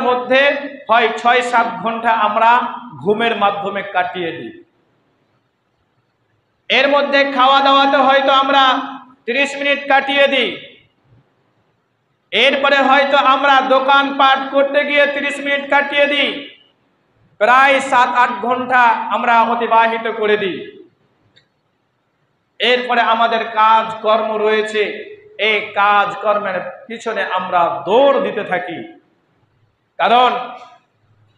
মধ্যে হয় ৬-৭ ঘন্টা আমরা ঘুমের মাধ্যমে কাটিয়ে দিই। এর মধ্যে খাওয়া দাওয়াতে হয়তো আমরা 30 মিনিট কাটিয়ে দিই। এরপরে হয়তো আমরা দোকান পাট করতে গিয়ে 30 মিনিট কাটিয়ে দিই। প্রায় 7-8 ঘন্টা আমরা অতিবাহিত করে দিই। এরপরে আমাদের কাজ কর্ম রয়েছে, এই কাজ কর্মের পিছনে আমরা দৌড় দিতে থাকি। কারণ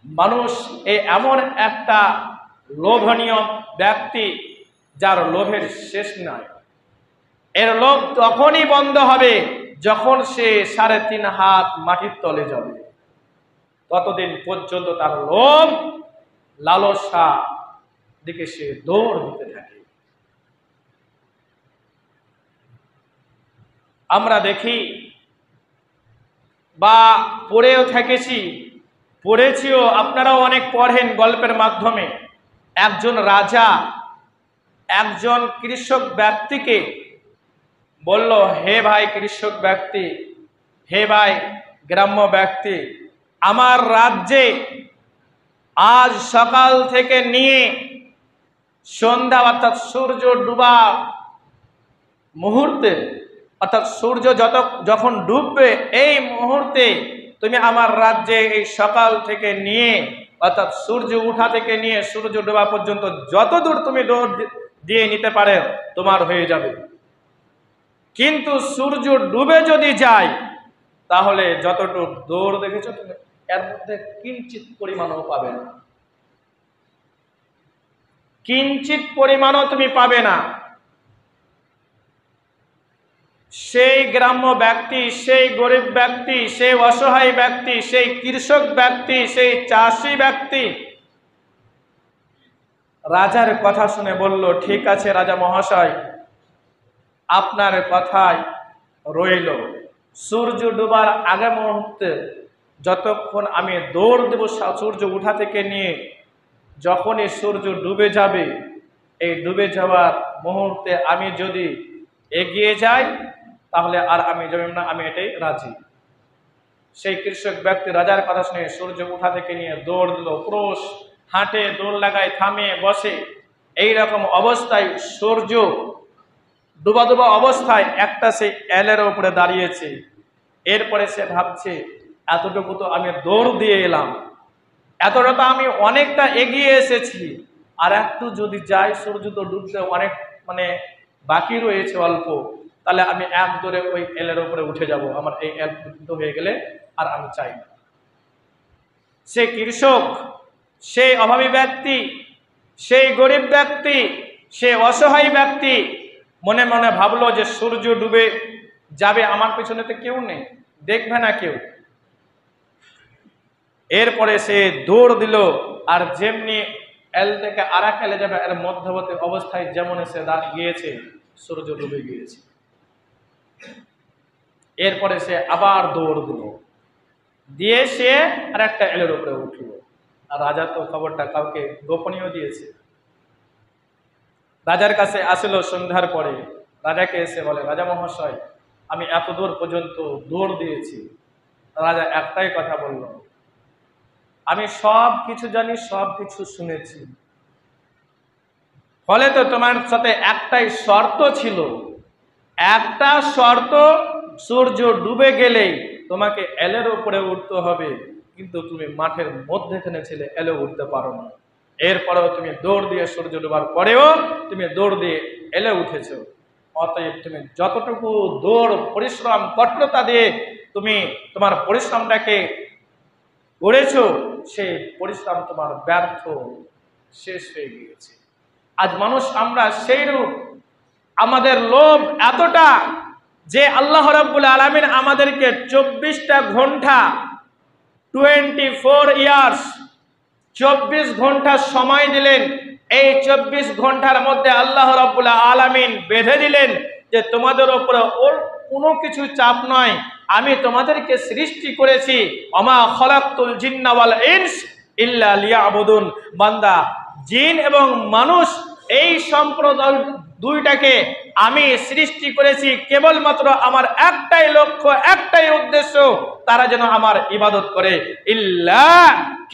মানুষ এমন একটা লোভনীয় ব্যক্তি যার লোভের শেষ নাই। এর লোভ তখনই বন্ধ হবে যখন সে 3.5 হাত মাটির তলে যাবে। ততদিন পর্যন্ত তার লোভ লালসা দিকে সে দৌড় দিতে থাকে। আমরা দেখি বা পড়েও পড়েছিও, আপনারাও অনেক পড়েন গল্পের মাধ্যমে। একজন রাজা একজন কৃষক ব্যক্তিকে বলল, হে ভাই কৃষক ব্যক্তি, হে ভাই গ্রাম্য ব্যক্তি, আমার রাজ্যে আজ সকাল থেকে নিয়ে সন্ধ্যা অর্থাৎ সূর্য ডুবা মুহূর্তে, অর্থাৎ সূর্য যখন ডুববে এই মুহূর্তে তুমি আমার রাজ্যে এই সকাল থেকে নিয়ে অর্থাৎ সূর্য উঠা থেকে নিয়ে সূর্য ডোবা পর্যন্ত যত দূর তুমি দৌড় দিয়ে নিতে পারে তোমার হয়ে যাবে। কিন্তু সূর্য ডুবে যদি যায় তাহলে যতটুকু দৌড় দেখেছো তুমি এর মধ্যে কিঞ্চিত পরিমাণও পাবে না, কিঞ্চিত পরিমাণও তুমি পাবে না। সেই গ্রাম্য ব্যক্তি, সেই গরিব ব্যক্তি, সেই অসহায় ব্যক্তি, সেই কৃষক ব্যক্তি, সেই চাষি ব্যক্তি রাজার কথা শুনে বলল, ঠিক আছে রাজা মহাশয়, আপনার কথাই রইল। সূর্য ডুবার আগে মুহূর্তে যতক্ষণ আমি দৌড় দেব সূর্য উঠা থেকে নিয়ে যখনই সূর্য ডুবে যাবে, এই ডুবে যাওয়ার মুহূর্তে আমি যদি এগিয়ে যাই তাহলে আর আমি যাবেন না, আমি এটাই রাজি। সেই কৃষক ব্যক্তি রাজার কথা শুনে সূর্য উঠা থেকে নিয়ে দৌড় দিল, ক্রোশ হাঁটে, দৌড় লাগায়, থামে, বসে। এই রকম অবস্থায় সূর্য ডুবা ডুবা অবস্থায় একটা সে এলের উপরে দাঁড়িয়েছে। এরপরে সে ভাবছে, এতটুকু তো আমি দৌড় দিয়ে এলাম, এতটা তো আমি অনেকটা এগিয়ে এসেছি, আর একটু যদি যাই সূর্য তো ডুবতে অনেক বাকি রয়েছে অল্প, তাহলে আমি এক দৌড়ে ওই এলের উপরে উঠে যাব, আমার এই এল হয়ে গেলে আর আমি চাই না। সে কৃষক, সেই অভাবী ব্যক্তি, সেই গরিব ব্যক্তি, সে অসহায় ব্যক্তি মনে মনে ভাবলো যে সূর্য ডুবে যাবে, আমার পেছনে তো কেউ নেই, দেখবে না কেউ। এরপরে সে দৌড় দিল, আর যেমনি এল থেকে আর এক এলে যাবে এর মধ্যবর্তী অবস্থায় যেমন সে গিয়েছে সূর্য ডুবে গিয়েছে। এরপরে সে আবার দৌড় দিল, দিয়ে সে আর একটা এলের উপরে উঠল। আর রাজা তো খবরটা কাউকে গোপনীয় দিয়েছে। রাজার কাছে আসলো সন্ধ্যার পরে, রাজাকে এসে বলে, রাজা মহাশয়, আমি এত দূর পর্যন্ত দৌড় দিয়েছি। রাজা একটাই কথা বলল, আমি সব কিছু জানি, সব কিছু শুনেছি, ফলে তো তোমার সাথে একটাই শর্ত ছিল, একটা শর্ত, সূর্য ডুবে গেলেই তোমাকে এলের উপরে উঠতে হবে, কিন্তু তুমি মাঠের মধ্যেখানে ছিলে, এলে উঠতে পারো না। এরপরেও তুমি দৌড় দিয়ে সূর্য ডুবার পরেও তুমি দৌড় দিয়ে এলে উঠেছো। অতএব তুমি যতটুকু দৌড় পরিশ্রম কঠোরতা দিয়ে তুমি তোমার পরিশ্রমটাকে করেছো, সেই পরিশ্রম তোমার ব্যর্থ, শেষ হয়ে গিয়েছে। আজ মানুষ আমরা সেইরূপ, আমাদের লোভ এতটা যে আল্লাহ রাব্বুল আলামিন আমাদেরকে 24টা ঘন্টা 24 ইয়ার্স 24 ঘন্টা সময় দিলেন। এই 24 ঘন্টার মধ্যে আল্লাহ রাব্বুল আলামিন বেঁধে দিলেন যে তোমাদের উপরে ওর কোনো কিছু চাপ নয়, আমি তোমাদেরকে সৃষ্টি করেছি, ওমা খলাকতুল জিন্না ওয়াল ইনস ইল্লা লিয়াবুদুন। বান্দা, জিন এবং মানুষ এই সম্প্রদায় দুইটাকে আমি সৃষ্টি করেছি কেবলমাত্র আমার একটাই লক্ষ্য, একটাই উদ্দেশ্য, তারা যেন আমার ইবাদত করে। ইল্লা,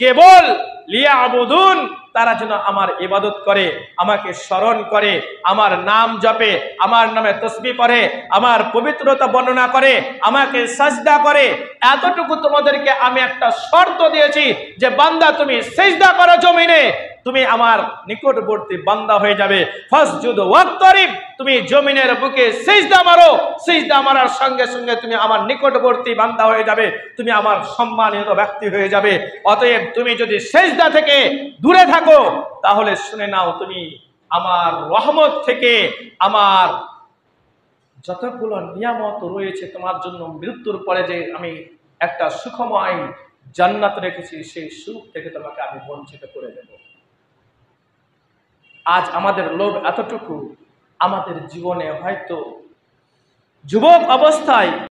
কেবল লিয়াবুদুন, তারা যেন আমার ইবাদত করে, আমাকে স্মরণ করে, আমার নাম জপে, আমার নামে তসবিহ পড়ে, আমার পবিত্রতা বর্ণনা করে, আমাকে সাজদা করে। এতটুকু তোমাদেরকে আমি একটা শর্ত দিয়েছি যে বান্দা তুমি সিজদা করো জমিনে, তুমি আমার নিকটবর্তী বান্দা হয়ে যাবে। ফাসজুদ ওয়াক্তারিব, তুমি জমিনের বুকে সিজদা মারো, সিজদা মারার সঙ্গে সঙ্গে তুমি আমার নিকটবর্তী বান্দা হয়ে যাবে, তুমি আমার সম্মানিত ব্যক্তি হয়ে যাবে। অতএব তুমি যদি সিজদা থেকে দূরে থাকো তাহলে শুনে নাও, তুমি আমার রহমত থেকে, আমার যতগুলো নিয়ামত রয়েছে তোমার জন্য, মৃত্যুর পরে যে আমি একটা সুখময় জান্নাত রেখেছি, সেই সুখ থেকে তোমাকে আমি বঞ্চিত করে দেব। আজ আমাদের লোভ এতটুকু, আমাদের জীবনে হয়তো যুবক অবস্থায়